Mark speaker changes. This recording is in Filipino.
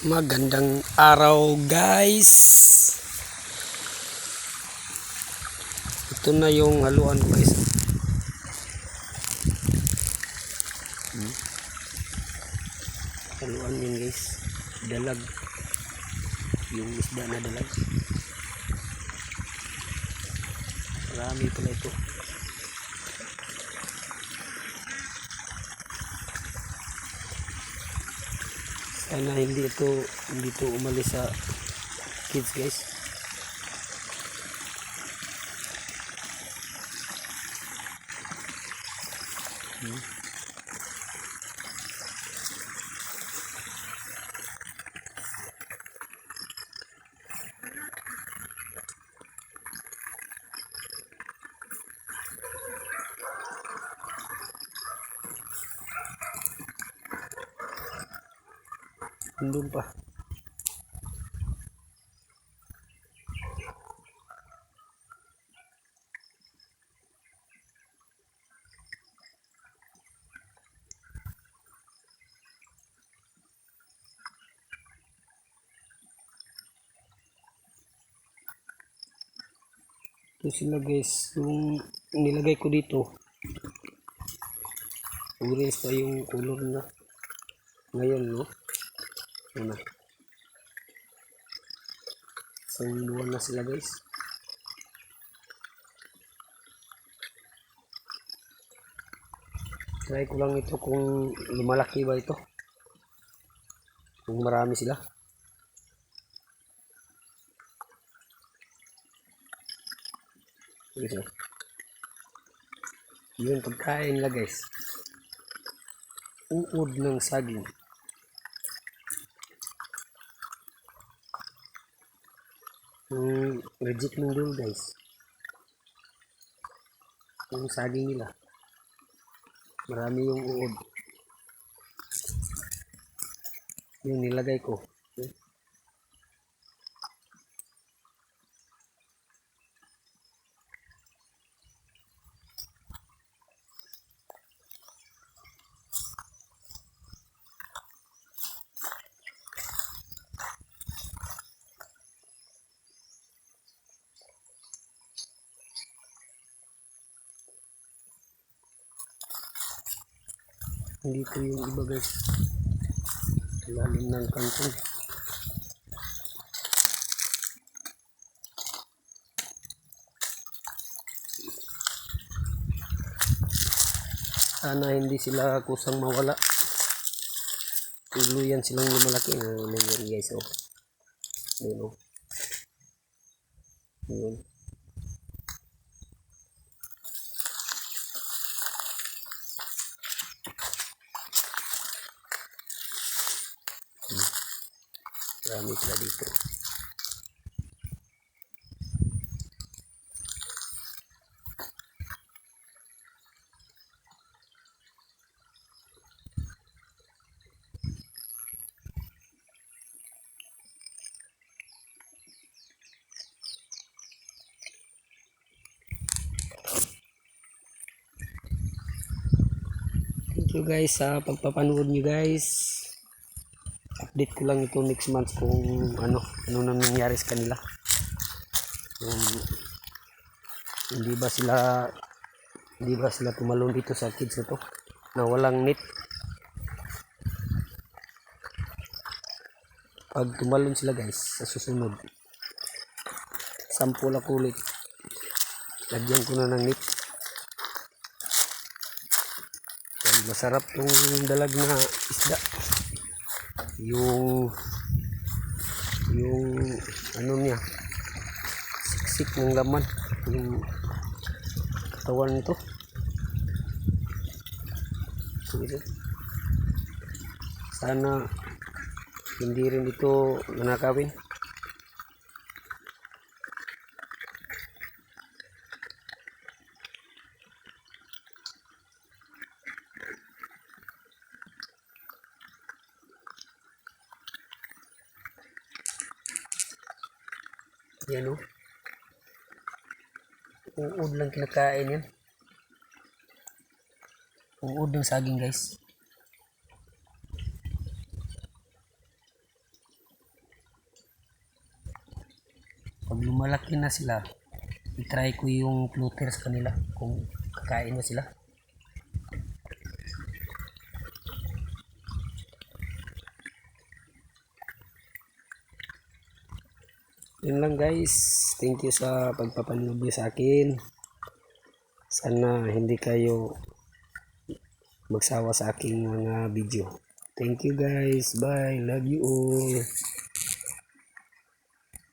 Speaker 1: Magandang araw guys. Ito na yung haluan ko guys. Haluan yun guys. Dalag. Yung isda na dalag. Marami pala ito. Sana hindi ito umalis sa kids guys. Andun pa. Ito sila guys, yung nilagay ko dito orange pa yung color na ngayon, no? Ano, isang buwan na sila guys. Try ko lang ito kung lumalaki ba ito, kung marami sila. Ito yung pagkain nila guys, uod ng saging. Yung reject ng dulo guys, yung saging nila marami yung uod. Yung nilagay ko, dito yung iba guys, lalim ng kangkong. Sana hindi sila kusang mawala, tuluyan silang lumalaki. Nangyari guys, oh. Ayun, oh. Ayun. Marami sila dito. Thank you guys sa pagpapanood nyo guys. Update ko lang ito next month kung ano na nangyari sa kanila. Hindi ba sila tumalon dito sa kids na to na walang net. Pag tumalon sila guys sa susunod, sample ako ulit, lagyan ko na ng net. Masarap yung dalag na isda, yung ano niya, siksik ng laman, yung katawan nito. Sana hindi rin ito nanakawin. Yan, oh. Uod lang kinakain yan. Uod ng saging guys. lumalaki na sila, i-try ko yung flutter sa kanila kung kakain mo sila. Yun lang guys, thank you sa pagpapanood niyo sa akin. Sana hindi kayo magsawa sa aking mga video. Thank you guys, bye, love you all.